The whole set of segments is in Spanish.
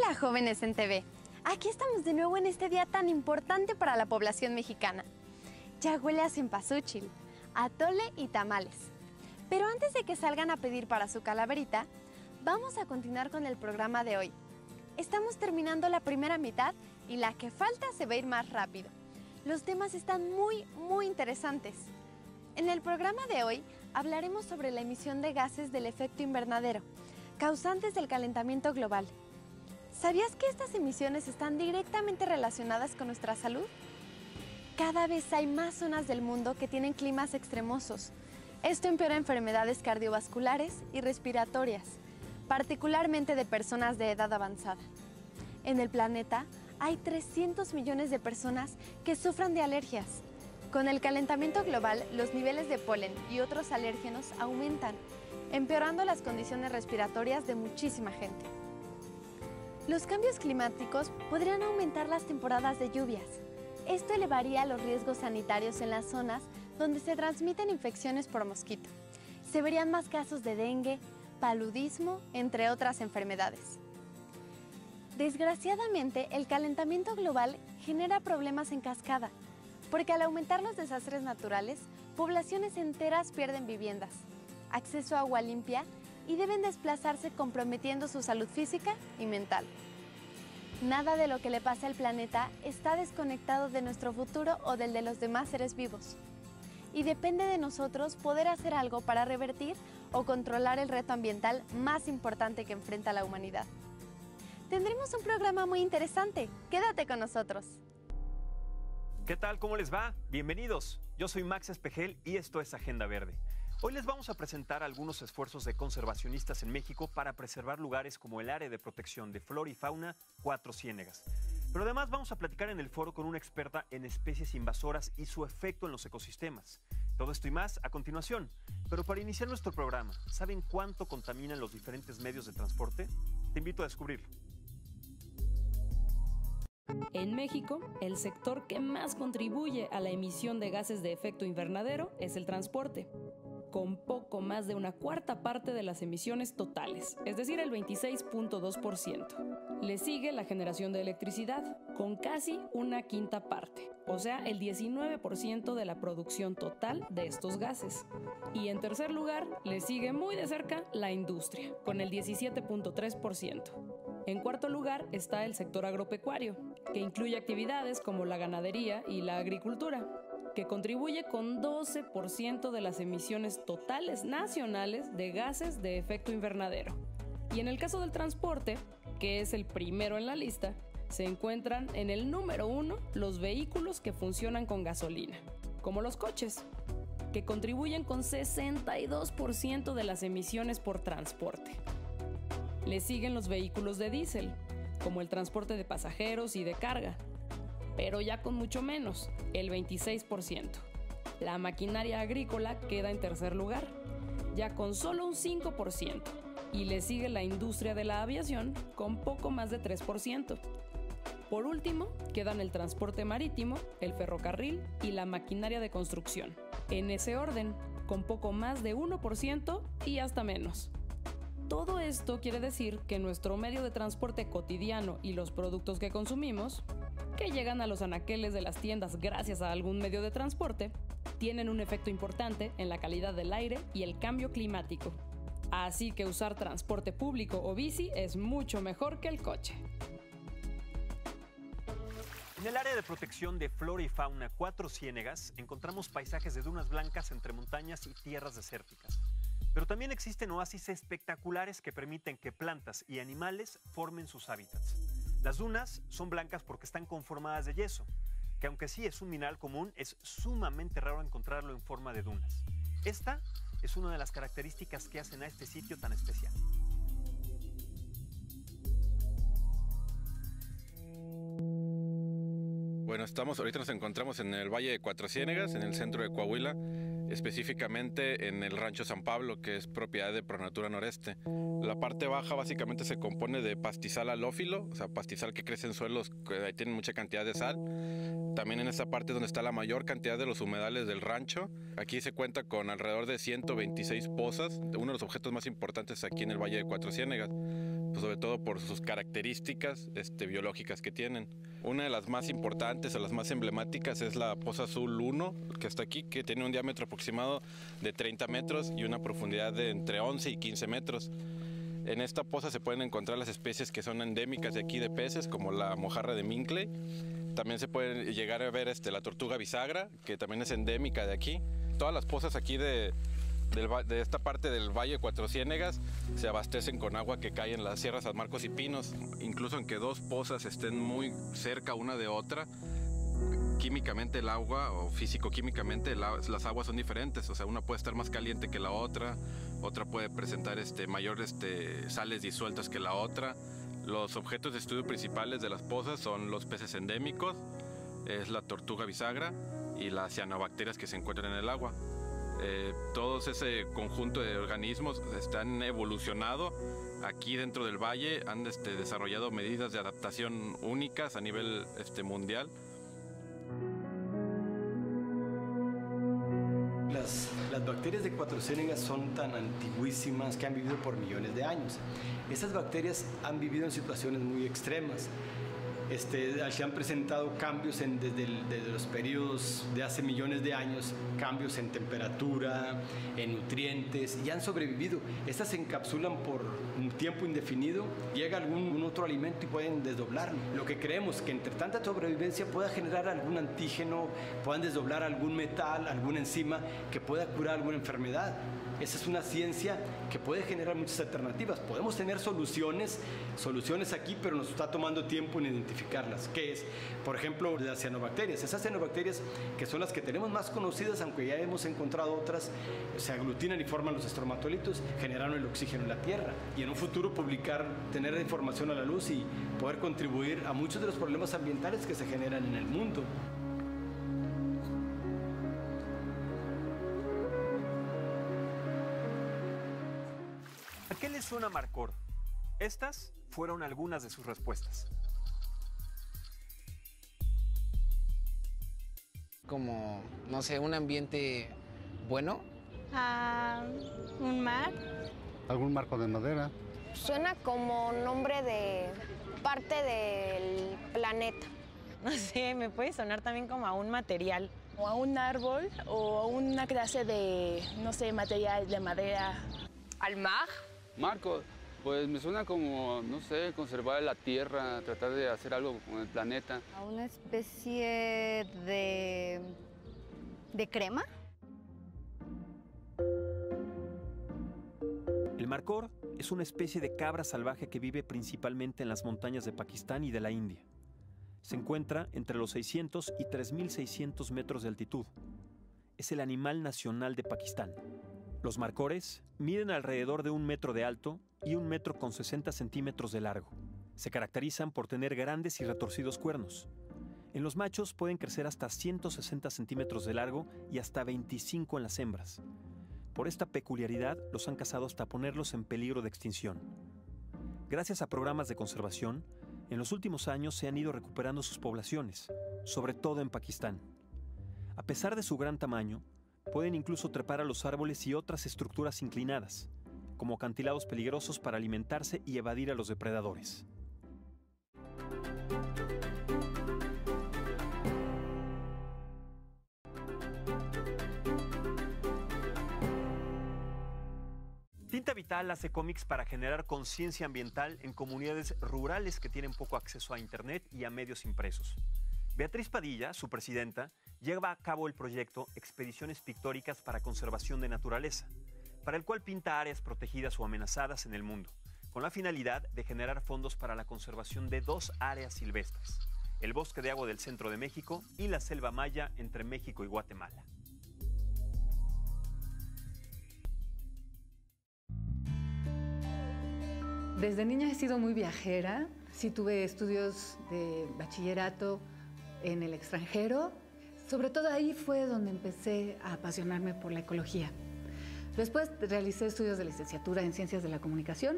Hola jóvenes en TV, aquí estamos de nuevo en este día tan importante para la población mexicana. Ya huele a cempasúchil, atole y tamales. Pero antes de que salgan a pedir para su calaverita, vamos a continuar con el programa de hoy. Estamos terminando la primera mitad y la que falta se va a ir más rápido. Los temas están muy interesantes. En el programa de hoy hablaremos sobre la emisión de gases del efecto invernadero, causantes del calentamiento global. ¿Sabías que estas emisiones están directamente relacionadas con nuestra salud? Cada vez hay más zonas del mundo que tienen climas extremosos. Esto empeora enfermedades cardiovasculares y respiratorias, particularmente de personas de edad avanzada. En el planeta hay 300 millones de personas que sufran de alergias. Con el calentamiento global, los niveles de polen y otros alérgenos aumentan, empeorando las condiciones respiratorias de muchísima gente. Los cambios climáticos podrían aumentar las temporadas de lluvias. Esto elevaría los riesgos sanitarios en las zonas donde se transmiten infecciones por mosquito. Se verían más casos de dengue, paludismo, entre otras enfermedades. Desgraciadamente, el calentamiento global genera problemas en cascada, porque al aumentar los desastres naturales, poblaciones enteras pierden viviendas, acceso a agua limpia y deben desplazarse comprometiendo su salud física y mental. Nada de lo que le pasa al planeta está desconectado de nuestro futuro o del de los demás seres vivos. Y depende de nosotros poder hacer algo para revertir o controlar el reto ambiental más importante que enfrenta la humanidad. Tendremos un programa muy interesante. Quédate con nosotros. ¿Qué tal? ¿Cómo les va? Bienvenidos. Yo soy Max Espejel y esto es Agenda Verde. Hoy les vamos a presentar algunos esfuerzos de conservacionistas en México para preservar lugares como el área de protección de flora y fauna Cuatro Ciénegas. Pero además vamos a platicar en el foro con una experta en especies invasoras y su efecto en los ecosistemas. Todo esto y más a continuación. Pero para iniciar nuestro programa, ¿saben cuánto contaminan los diferentes medios de transporte? Te invito a descubrirlo. En México, el sector que más contribuye a la emisión de gases de efecto invernadero es el transporte, con poco más de una cuarta parte de las emisiones totales, es decir, el 26.2%. Le sigue la generación de electricidad, con casi una quinta parte, o sea, el 19% de la producción total de estos gases. Y en tercer lugar, le sigue muy de cerca la industria, con el 17.3%. En cuarto lugar está el sector agropecuario, que incluye actividades como la ganadería y la agricultura, que contribuye con 12% de las emisiones totales nacionales de gases de efecto invernadero. Y en el caso del transporte, que es el primero en la lista, se encuentran en el número 1 los vehículos que funcionan con gasolina, como los coches, que contribuyen con 62% de las emisiones por transporte. Le siguen los vehículos de diésel, como el transporte de pasajeros y de carga, pero ya con mucho menos, el 26%. La maquinaria agrícola queda en tercer lugar, ya con solo un 5%, y le sigue la industria de la aviación con poco más de 3%. Por último, quedan el transporte marítimo, el ferrocarril y la maquinaria de construcción, en ese orden, con poco más de 1% y hasta menos. Todo esto quiere decir que nuestro medio de transporte cotidiano y los productos que consumimos, que llegan a los anaqueles de las tiendas gracias a algún medio de transporte, tienen un efecto importante en la calidad del aire y el cambio climático. Así que usar transporte público o bici es mucho mejor que el coche. En el área de protección de flora y fauna Cuatro Ciénegas encontramos paisajes de dunas blancas entre montañas y tierras desérticas. Pero también existen oasis espectaculares que permiten que plantas y animales formen sus hábitats. Las dunas son blancas porque están conformadas de yeso, que aunque sí es un mineral común, es sumamente raro encontrarlo en forma de dunas. Esta es una de las características que hacen a este sitio tan especial. Bueno, ahorita nos encontramos en el Valle de Cuatro Ciénegas, en el centro de Coahuila, específicamente en el Rancho San Pablo, que es propiedad de Pronatura Noreste. La parte baja básicamente se compone de pastizal halófilo, o sea, pastizal que crece en suelos que tienen mucha cantidad de sal. También en esta parte es donde está la mayor cantidad de los humedales del rancho. Aquí se cuenta con alrededor de 126 pozas, uno de los objetos más importantes aquí en el Valle de Cuatro Ciénegas. pues sobre todo por sus características biológicas que tienen. Una de las más importantes o las más emblemáticas es la Poza Azul 1, que está aquí, que tiene un diámetro aproximado de 30 metros y una profundidad de entre 11 y 15 metros. En esta poza se pueden encontrar las especies que son endémicas de aquí de peces, como la mojarra de Minkley. También se puede llegar a ver la tortuga bisagra, que también es endémica de aquí. Todas las pozas aquí de esta parte del Valle Cuatro Ciénegas se abastecen con agua que cae en las sierras San Marcos y Pinos. Incluso aunque dos pozas estén muy cerca una de otra, químicamente el agua o físico-químicamente las aguas son diferentes. O sea, una puede estar más caliente que la otra puede presentar mayores sales disueltas que la otra. Los objetos de estudio principales de las pozas son los peces endémicos, es la tortuga bisagra y las cianobacterias que se encuentran en el agua. Todos ese conjunto de organismos han evolucionado aquí dentro del valle, han desarrollado medidas de adaptación únicas a nivel mundial. Las bacterias de Cuatro Ciénegas son tan antiguísimas que han vivido por millones de años. Estas bacterias han vivido en situaciones muy extremas. Se han presentado cambios desde los periodos de hace millones de años, cambios en temperatura, en nutrientes, y han sobrevivido. Estas se encapsulan por un tiempo indefinido, llega algún otro alimento y pueden desdoblarlo. Lo que creemos que entre tanta sobrevivencia pueda generar algún antígeno, puedan desdoblar algún metal, alguna enzima que pueda curar alguna enfermedad. Esa es una ciencia que puede generar muchas alternativas. Podemos tener soluciones aquí, pero nos está tomando tiempo en identificarlas. ¿Qué es? Por ejemplo, las cianobacterias. Esas cianobacterias, que son las que tenemos más conocidas, aunque ya hemos encontrado otras, se aglutinan y forman los estromatolitos, generaron el oxígeno en la Tierra. Y en un futuro tener la información a la luz y poder contribuir a muchos de los problemas ambientales que se generan en el mundo. ¿A qué le suena Marcor? Estas fueron algunas de sus respuestas. Como, no sé, un ambiente bueno. Un mar. ¿Algún marco de madera? Suena como nombre de parte del planeta. No sé, me puede sonar también como a un material. O a un árbol o a una clase de, no sé, material de madera. ¿Al mar? Marco, pues me suena como, no sé, conservar la tierra, tratar de hacer algo con el planeta. A una especie de crema. El Marcor es una especie de cabra salvaje que vive principalmente en las montañas de Pakistán y de la India. Se encuentra entre los 600 y 3.600 metros de altitud. Es el animal nacional de Pakistán. Los marcores miden alrededor de 1 metro de alto y 1 metro con 60 centímetros de largo. Se caracterizan por tener grandes y retorcidos cuernos. En los machos pueden crecer hasta 160 centímetros de largo y hasta 25 en las hembras. Por esta peculiaridad los han cazado hasta ponerlos en peligro de extinción. Gracias a programas de conservación, en los últimos años se han ido recuperando sus poblaciones, sobre todo en Pakistán. A pesar de su gran tamaño, pueden incluso trepar a los árboles y otras estructuras inclinadas, como acantilados peligrosos para alimentarse y evadir a los depredadores. Tinta Vital hace cómics para generar conciencia ambiental en comunidades rurales que tienen poco acceso a Internet y a medios impresos. Beatriz Padilla, su presidenta, lleva a cabo el proyecto Expediciones Pictóricas para Conservación de Naturaleza, para el cual pinta áreas protegidas o amenazadas en el mundo, con la finalidad de generar fondos para la conservación de 2 áreas silvestres, el bosque de agua del centro de México y la selva maya entre México y Guatemala. Desde niña he sido muy viajera, sí tuve estudios de bachillerato en el extranjero. Sobre todo ahí fue donde empecé a apasionarme por la ecología. Después realicé estudios de licenciatura en Ciencias de la Comunicación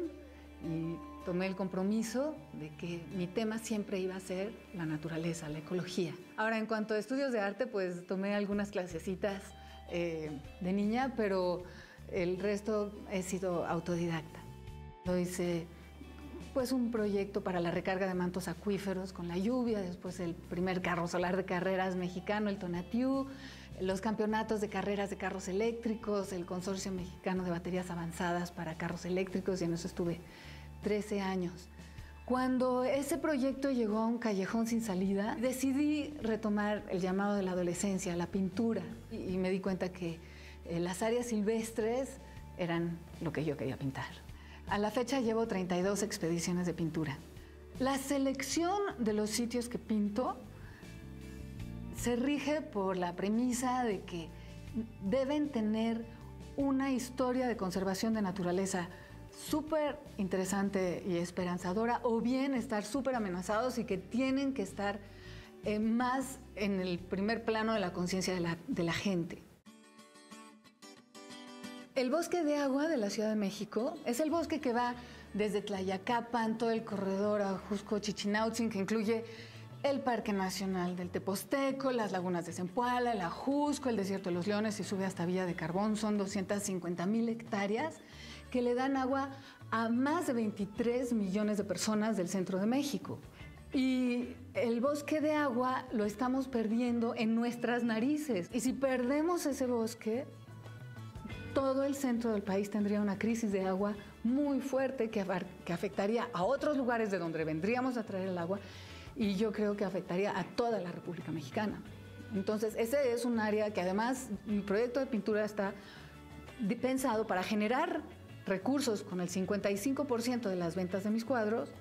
y tomé el compromiso de que mi tema siempre iba a ser la naturaleza, la ecología. Ahora, en cuanto a estudios de arte, pues tomé algunas clasecitas de niña, pero el resto he sido autodidacta. Lo hice después un proyecto para la recarga de mantos acuíferos con la lluvia, después el primer carro solar de carreras mexicano, el Tonatiuh, los campeonatos de carreras de carros eléctricos, el Consorcio Mexicano de Baterías Avanzadas para Carros Eléctricos, y en eso estuve 13 años. Cuando ese proyecto llegó a un callejón sin salida, decidí retomar el llamado de la adolescencia, la pintura, y me di cuenta que las áreas silvestres eran lo que yo quería pintar. A la fecha llevo 32 expediciones de pintura. La selección de los sitios que pinto se rige por la premisa de que deben tener una historia de conservación de naturaleza súper interesante y esperanzadora, o bien estar súper amenazados y que tienen que estar más en el primer plano de la conciencia de la gente. El bosque de agua de la Ciudad de México es el bosque que va desde Tlayacapan, todo el corredor a Ajusco-Chichinautzin, que incluye el Parque Nacional del Teposteco, las lagunas de Zempoala, el Ajusco, el Desierto de los Leones y sube hasta Villa de Carbón. Son 250,000 hectáreas que le dan agua a más de 23 millones de personas del centro de México. Y el bosque de agua lo estamos perdiendo en nuestras narices. Y si perdemos ese bosque, todo el centro del país tendría una crisis de agua muy fuerte que afectaría a otros lugares de donde vendríamos a traer el agua, y yo creo que afectaría a toda la República Mexicana. Entonces, ese es un área que además mi proyecto de pintura está pensado para generar recursos con el 55% de las ventas de mis cuadros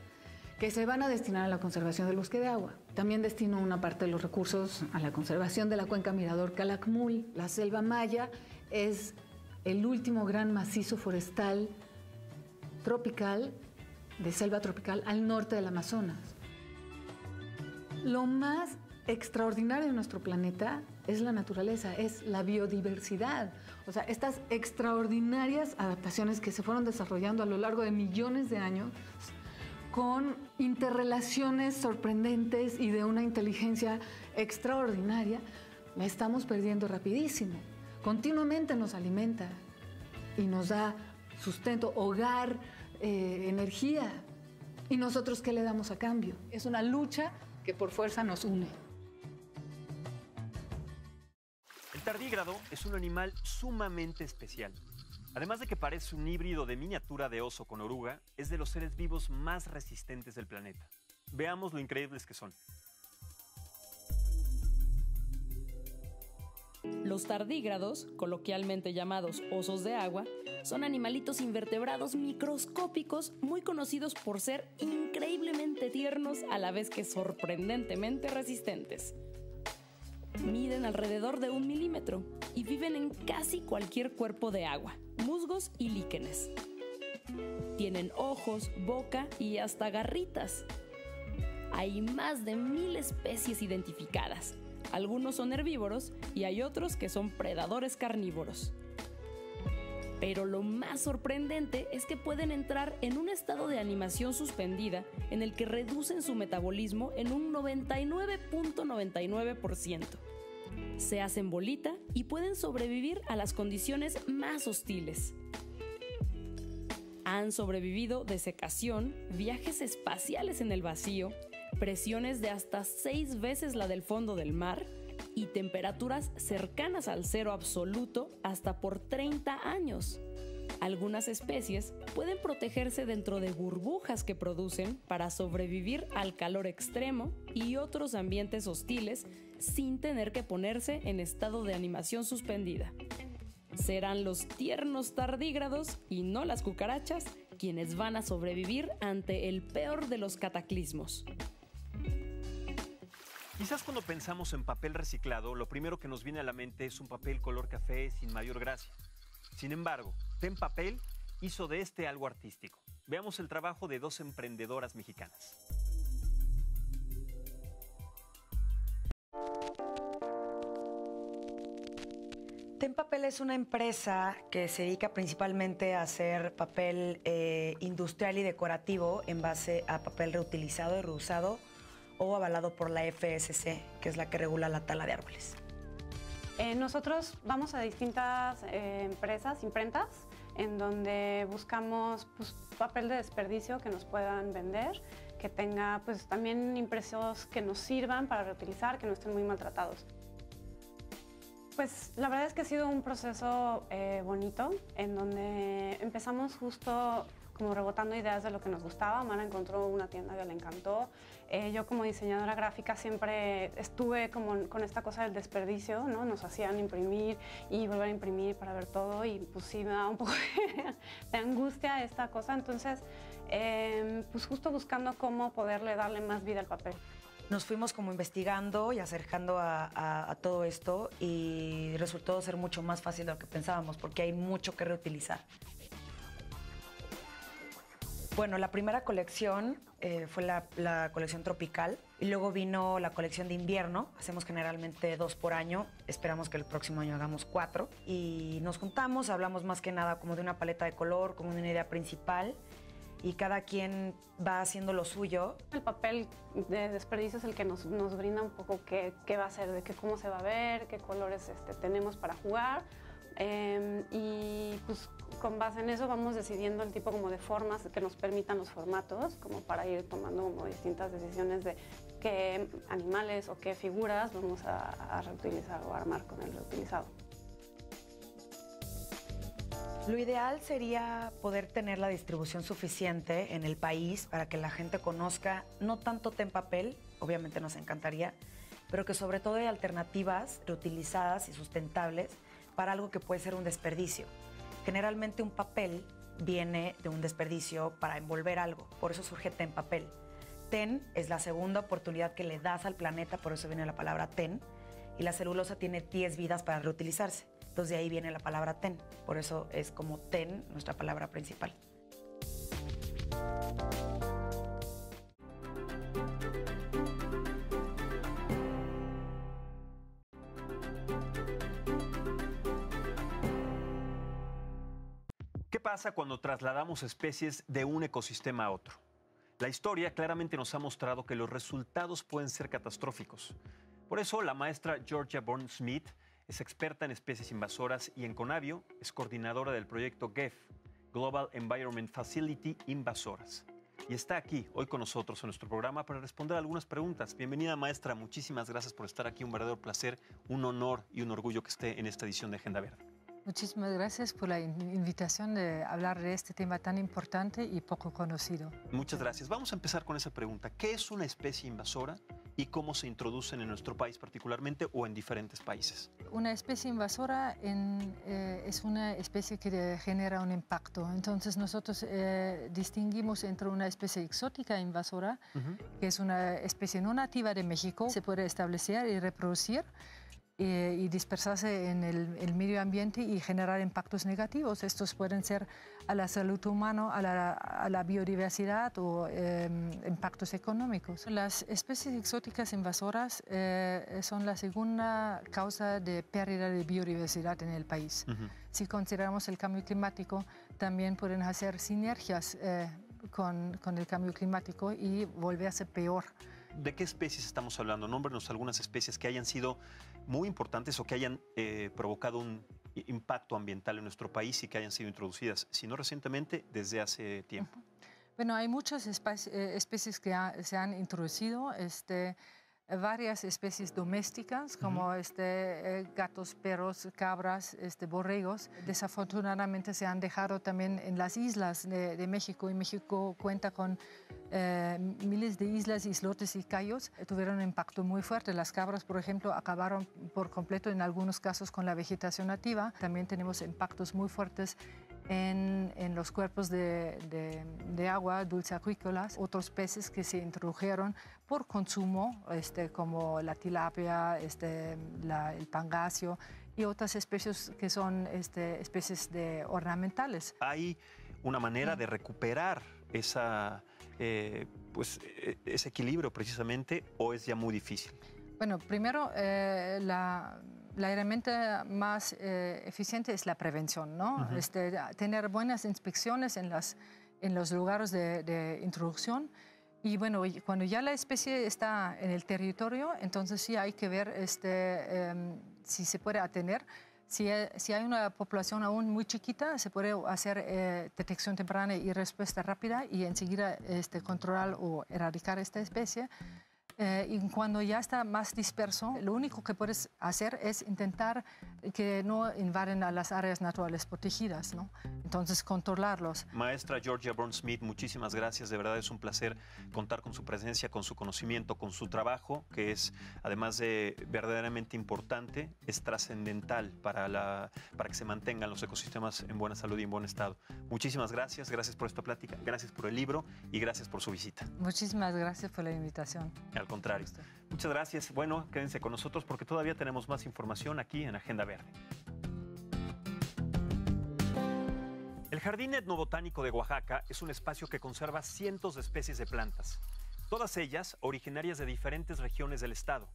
que se van a destinar a la conservación del bosque de agua. También destino una parte de los recursos a la conservación de la cuenca Mirador Calakmul. La selva maya es el último gran macizo forestal tropical, de selva tropical, al norte del Amazonas. Lo más extraordinario de nuestro planeta es la naturaleza, es la biodiversidad. O sea, estas extraordinarias adaptaciones que se fueron desarrollando a lo largo de millones de años con interrelaciones sorprendentes y de una inteligencia extraordinaria, la estamos perdiendo rapidísimo. Continuamente nos alimenta y nos da sustento, hogar, energía. ¿Y nosotros qué le damos a cambio? Es una lucha que por fuerza nos une. El tardígrado es un animal sumamente especial. Además de que parece un híbrido de miniatura de oso con oruga, es de los seres vivos más resistentes del planeta. Veamos lo increíbles que son. Los tardígrados, coloquialmente llamados osos de agua, son animalitos invertebrados microscópicos muy conocidos por ser increíblemente tiernos a la vez que sorprendentemente resistentes. Miden alrededor de 1 milímetro y viven en casi cualquier cuerpo de agua, musgos y líquenes. Tienen ojos, boca y hasta garritas. Hay más de 1000 especies identificadas. Algunos son herbívoros y hay otros que son predadores carnívoros. Pero lo más sorprendente es que pueden entrar en un estado de animación suspendida en el que reducen su metabolismo en un 99.99%. Se hacen bolita y pueden sobrevivir a las condiciones más hostiles. Han sobrevivido desecación, viajes espaciales en el vacío, presiones de hasta 6 veces la del fondo del mar y temperaturas cercanas al cero absoluto hasta por 30 años. Algunas especies pueden protegerse dentro de burbujas que producen para sobrevivir al calor extremo y otros ambientes hostiles sin tener que ponerse en estado de animación suspendida. Serán los tiernos tardígrados y no las cucarachas quienes van a sobrevivir ante el peor de los cataclismos. Quizás cuando pensamos en papel reciclado, lo primero que nos viene a la mente es un papel color café sin mayor gracia. Sin embargo, Ten Papel hizo de este algo artístico. Veamos el trabajo de 2 emprendedoras mexicanas. Ten Papel es una empresa que se dedica principalmente a hacer papel industrial y decorativo en base a papel reutilizado y reusado o avalado por la FSC, que es la que regula la tala de árboles. Nosotros vamos a distintas empresas, imprentas, en donde buscamos pues, papel de desperdicio que nos puedan vender, que tenga pues, también impresos que nos sirvan para reutilizar, que no estén muy maltratados. Pues la verdad es que ha sido un proceso bonito, en donde empezamos justo como rebotando ideas de lo que nos gustaba. Mara encontró una tienda que le encantó. Yo como diseñadora gráfica siempre estuve como con esta cosa del desperdicio, ¿no? Nos hacían imprimir y volver a imprimir para ver todo y pues sí me da un poco de angustia esta cosa. Entonces, pues justo buscando cómo poderle darle más vida al papel. Nos fuimos como investigando y acercando a todo esto y resultó ser mucho más fácil de lo que pensábamos porque hay mucho que reutilizar. Bueno, la primera colección fue la colección tropical y luego vino la colección de invierno. Hacemos generalmente 2 por año. Esperamos que el próximo año hagamos 4. Y nos juntamos, hablamos más que nada como de una paleta de color, como de una idea principal y cada quien va haciendo lo suyo. El papel de desperdicio es el que nos brinda un poco qué va a ser, de cómo se va a ver, qué colores tenemos para jugar. Y pues con base en eso vamos decidiendo el tipo como de formas que nos permitan los formatos, como para ir tomando como distintas decisiones de qué animales o qué figuras vamos a reutilizar o armar con el reutilizado. Lo ideal sería poder tener la distribución suficiente en el país para que la gente conozca no tanto té en papel, obviamente nos encantaría, pero que sobre todo hay alternativas reutilizadas y sustentables para algo que puede ser un desperdicio. Generalmente un papel viene de un desperdicio para envolver algo, por eso surge té en papel. TEN es la segunda oportunidad que le das al planeta, por eso viene la palabra TEN, y la celulosa tiene 10 vidas para reutilizarse. Entonces de ahí viene la palabra TEN, por eso es como TEN nuestra palabra principal. ¿Qué pasa cuando trasladamos especies de un ecosistema a otro? La historia claramente nos ha mostrado que los resultados pueden ser catastróficos. Por eso, la maestra Georgia Bourne-Smith es experta en especies invasoras y en Conavio es coordinadora del proyecto GEF, Global Environment Facility Invasoras. Y está aquí hoy con nosotros en nuestro programa para responder algunas preguntas. Bienvenida, maestra. Muchísimas gracias por estar aquí. Un verdadero placer, un honor y un orgullo que esté en esta edición de Agenda Verde. Muchísimas gracias por la invitación de hablar de este tema tan importante y poco conocido. Muchas gracias. Vamos a empezar con esa pregunta. ¿Qué es una especie invasora y cómo se introducen en nuestro país particularmente o en diferentes países? Una especie invasora es una especie que genera un impacto. Entonces nosotros distinguimos entre una especie exótica invasora, que es una especie no nativa de México, se puede establecer y reproducir, y dispersarse en el medio ambiente y generar impactos negativos. Estos pueden ser a la salud humana, a la biodiversidad o impactos económicos. Las especies exóticas invasoras son la segunda causa de pérdida de biodiversidad en el país. Si consideramos el cambio climático, también pueden hacer sinergias con el cambio climático y volverse peor. ¿De qué especies estamos hablando? Nómbrenos algunas especies que hayan sido muy importantes o que hayan provocado un impacto ambiental en nuestro país y que hayan sido introducidas, si no recientemente, desde hace tiempo. Bueno, hay muchas especies que se han introducido, varias especies domésticas como gatos, perros, cabras, borregos. Desafortunadamente se han dejado también en las islas de México, y México cuenta con miles de islas, islotes y cayos. Tuvieron un impacto muy fuerte. Las cabras, por ejemplo, acabaron por completo en algunos casos con la vegetación nativa. También tenemos impactos muy fuertes en los cuerpos de agua dulceacuícolas, otros peces que se introdujeron por consumo, como la tilapia, el pangasio y otras especies que son especies ornamentales. ¿Hay una manera de recuperar ese equilibrio precisamente o es ya muy difícil? Bueno, primero la herramienta más eficiente es la prevención, ¿no? Tener buenas inspecciones en los lugares de introducción. Y bueno, cuando ya la especie está en el territorio, entonces sí hay que ver si se puede atender. Si hay una población aún muy chiquita, se puede hacer detección temprana y respuesta rápida y enseguida controlar o erradicar esta especie. Y cuando ya está más disperso, lo único que puedes hacer es intentar que no invaden a las áreas naturales protegidas, ¿no? Entonces, controlarlos. Maestra Georgia Burns-Smith, muchísimas gracias. De verdad es un placer contar con su presencia, con su conocimiento, con su trabajo, que es, además de verdaderamente importante, es trascendental para que se mantengan los ecosistemas en buena salud y en buen estado. Muchísimas gracias. Gracias por esta plática, gracias por el libro y gracias por su visita. Muchísimas gracias por la invitación. Al contrario. Muchas gracias. Bueno, quédense con nosotros porque todavía tenemos más información aquí en Agenda Verde. El Jardín Etnobotánico de Oaxaca es un espacio que conserva cientos de especies de plantas, todas ellas originarias de diferentes regiones del estado.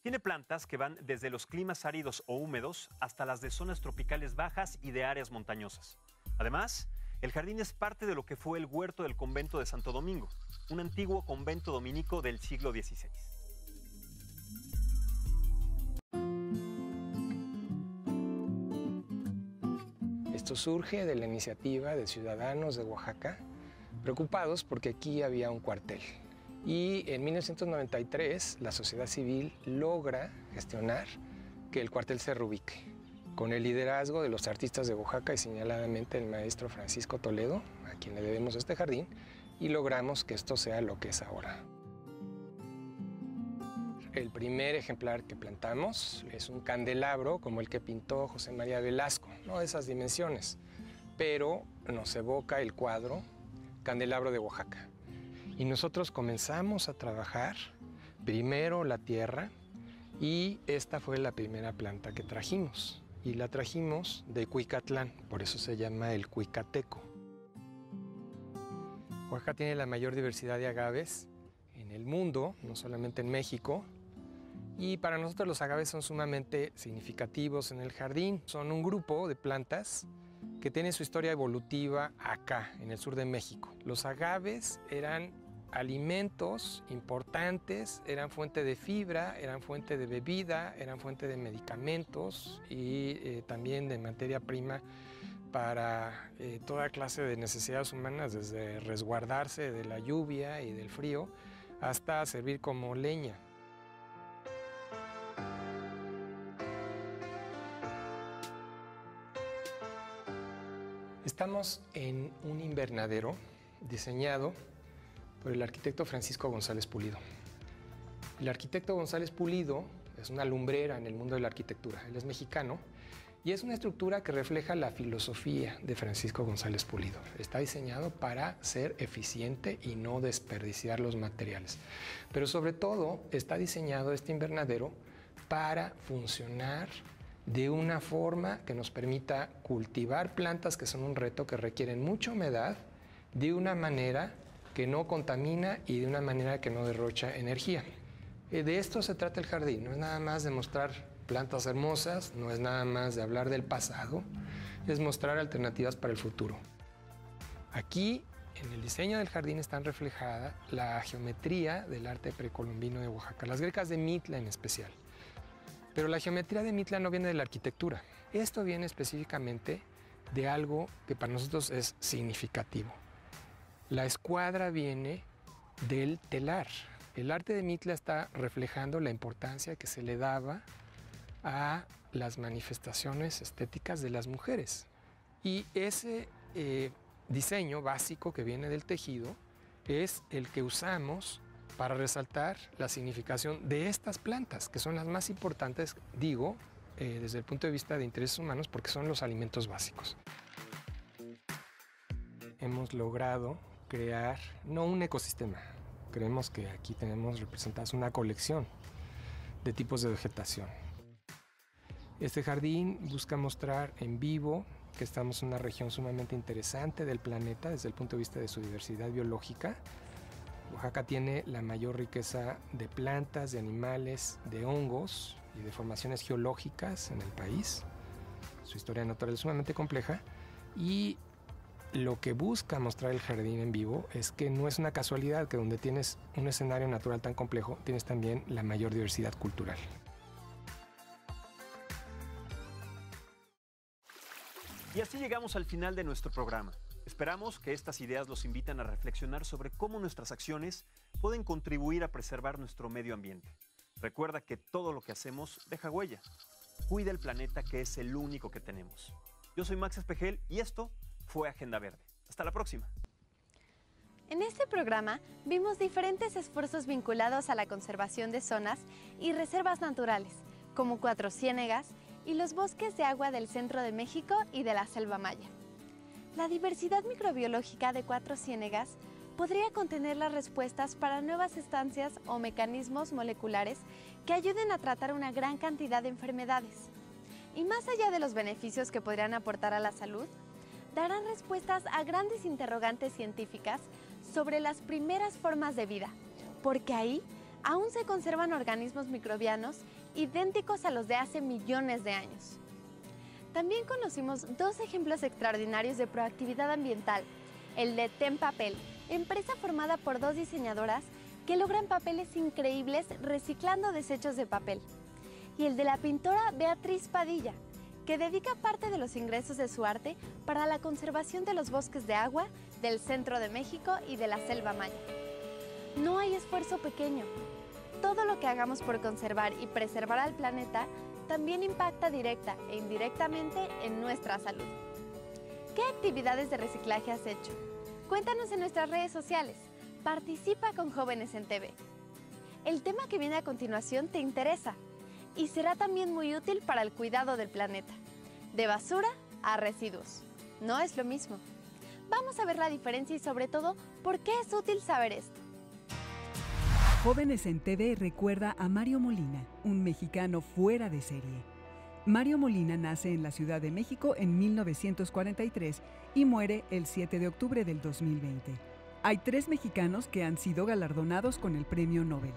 Tiene plantas que van desde los climas áridos o húmedos hasta las de zonas tropicales bajas y de áreas montañosas. Además, el jardín es parte de lo que fue el huerto del convento de Santo Domingo, un antiguo convento dominico del siglo XVI. Esto surge de la iniciativa de ciudadanos de Oaxaca, preocupados porque aquí había un cuartel. Y en 1993 la sociedad civil logra gestionar que el cuartel se reubique, con el liderazgo de los artistas de Oaxaca y señaladamente el maestro Francisco Toledo, a quien le debemos este jardín, y logramos que esto sea lo que es ahora. El primer ejemplar que plantamos es un candelabro como el que pintó José María Velasco, no de esas dimensiones, pero nos evoca el cuadro Candelabro de Oaxaca. Y nosotros comenzamos a trabajar primero la tierra y esta fue la primera planta que trajimos. Y la trajimos de Cuicatlán, por eso se llama el cuicateco. Oaxaca tiene la mayor diversidad de agaves en el mundo, no solamente en México. Y para nosotros los agaves son sumamente significativos en el jardín. Son un grupo de plantas que tienen su historia evolutiva acá, en el sur de México. Los agaves eran alimentos importantes, eran fuente de fibra, eran fuente de bebida, eran fuente de medicamentos y también de materia prima para toda clase de necesidades humanas, desde resguardarse de la lluvia y del frío hasta servir como leña. Estamos en un invernadero diseñado por el arquitecto Francisco González Pulido. El arquitecto González Pulido es una lumbrera en el mundo de la arquitectura. Él es mexicano y es una estructura que refleja la filosofía de Francisco González Pulido. Está diseñado para ser eficiente y no desperdiciar los materiales. Pero sobre todo está diseñado este invernadero para funcionar de una forma que nos permita cultivar plantas que son un reto, que requieren mucha humedad, de una manera que no contamina y de una manera que no derrocha energía. De esto se trata el jardín, no es nada más de mostrar plantas hermosas, no es nada más de hablar del pasado, es mostrar alternativas para el futuro. Aquí, en el diseño del jardín, está reflejada la geometría del arte precolombino de Oaxaca, las grecas de Mitla en especial. Pero la geometría de Mitla no viene de la arquitectura. Esto viene específicamente de algo que para nosotros es significativo. La escuadra viene del telar. El arte de Mitla está reflejando la importancia que se le daba a las manifestaciones estéticas de las mujeres. Y ese diseño básico que viene del tejido es el que usamos para resaltar la significación de estas plantas, que son las más importantes, digo, desde el punto de vista de intereses humanos, porque son los alimentos básicos. Hemos logrado crear, no un ecosistema, creemos que aquí tenemos representadas una colección de tipos de vegetación. Este jardín busca mostrar en vivo que estamos en una región sumamente interesante del planeta desde el punto de vista de su diversidad biológica. Oaxaca tiene la mayor riqueza de plantas, de animales, de hongos y de formaciones geológicas en el país. Su historia natural es sumamente compleja y lo que busca mostrar el jardín en vivo es que no es una casualidad que donde tienes un escenario natural tan complejo, tienes también la mayor diversidad cultural. Y así llegamos al final de nuestro programa. Esperamos que estas ideas los inviten a reflexionar sobre cómo nuestras acciones pueden contribuir a preservar nuestro medio ambiente. Recuerda que todo lo que hacemos deja huella. Cuida el planeta, que es el único que tenemos. Yo soy Max Espejel y esto fue Agenda Verde. Hasta la próxima. En este programa vimos diferentes esfuerzos vinculados a la conservación de zonas y reservas naturales, como Cuatro Ciénegas y los bosques de agua del centro de México y de la selva maya. La diversidad microbiológica de Cuatro Ciénegas podría contener las respuestas para nuevas estancias o mecanismos moleculares que ayuden a tratar una gran cantidad de enfermedades. Y más allá de los beneficios que podrían aportar a la salud, darán respuestas a grandes interrogantes científicas sobre las primeras formas de vida, porque ahí aún se conservan organismos microbianos idénticos a los de hace millones de años. También conocimos dos ejemplos extraordinarios de proactividad ambiental, el de Tempapel, empresa formada por dos diseñadoras que logran papeles increíbles reciclando desechos de papel, y el de la pintora Beatriz Padilla, que dedica parte de los ingresos de su arte para la conservación de los bosques de agua del centro de México y de la selva maya. No hay esfuerzo pequeño. Todo lo que hagamos por conservar y preservar al planeta también impacta directa e indirectamente en nuestra salud. ¿Qué actividades de reciclaje has hecho? Cuéntanos en nuestras redes sociales. Participa con Jóvenes en TV. El tema que viene a continuación te interesa y será también muy útil para el cuidado del planeta. De basura a residuos. No es lo mismo. Vamos a ver la diferencia y sobre todo, ¿por qué es útil saber esto? Jóvenes en TV recuerda a Mario Molina, un mexicano fuera de serie. Mario Molina nace en la Ciudad de México en 1943 y muere el 7 de octubre del 2020. Hay 3 mexicanos que han sido galardonados con el Premio Nobel: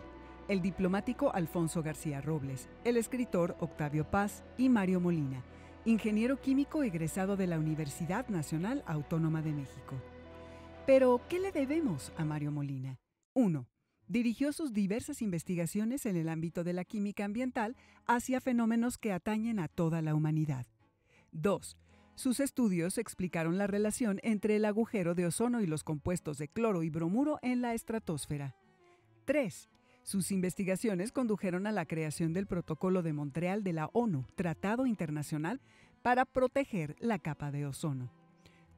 el diplomático Alfonso García Robles, el escritor Octavio Paz y Mario Molina, ingeniero químico egresado de la Universidad Nacional Autónoma de México. Pero, ¿qué le debemos a Mario Molina? 1. Dirigió sus diversas investigaciones en el ámbito de la química ambiental hacia fenómenos que atañen a toda la humanidad. 2. Sus estudios explicaron la relación entre el agujero de ozono y los compuestos de cloro y bromuro en la estratosfera. 3. Sus investigaciones condujeron a la creación del Protocolo de Montreal de la ONU, Tratado Internacional para proteger la capa de ozono.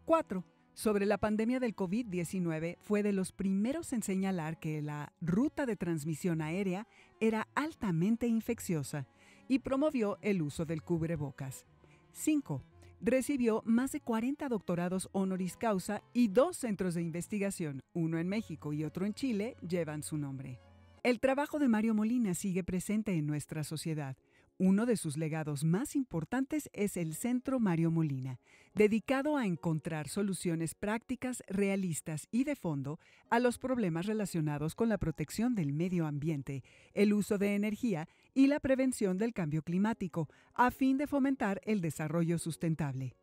4. Sobre la pandemia del COVID-19, fue de los primeros en señalar que la ruta de transmisión aérea era altamente infecciosa y promovió el uso del cubrebocas. 5. Recibió más de 40 doctorados honoris causa y 2 centros de investigación, uno en México y otro en Chile, llevan su nombre. El trabajo de Mario Molina sigue presente en nuestra sociedad. Uno de sus legados más importantes es el Centro Mario Molina, dedicado a encontrar soluciones prácticas, realistas y de fondo a los problemas relacionados con la protección del medio ambiente, el uso de energía y la prevención del cambio climático, a fin de fomentar el desarrollo sustentable.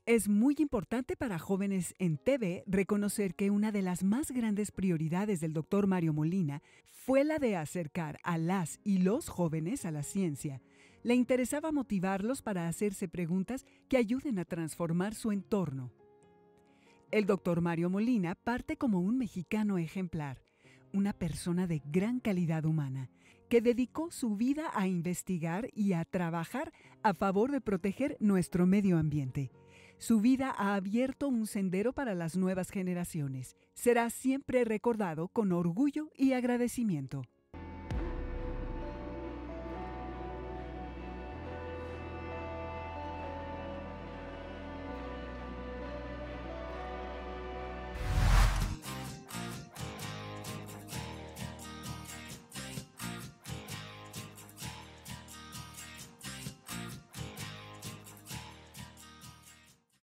Es muy importante para Jóvenes en TV reconocer que una de las más grandes prioridades del Dr. Mario Molina fue la de acercar a las y los jóvenes a la ciencia. Le interesaba motivarlos para hacerse preguntas que ayuden a transformar su entorno. El Dr. Mario Molina parte como un mexicano ejemplar, una persona de gran calidad humana, que dedicó su vida a investigar y a trabajar a favor de proteger nuestro medio ambiente. Su vida ha abierto un sendero para las nuevas generaciones. Será siempre recordado con orgullo y agradecimiento.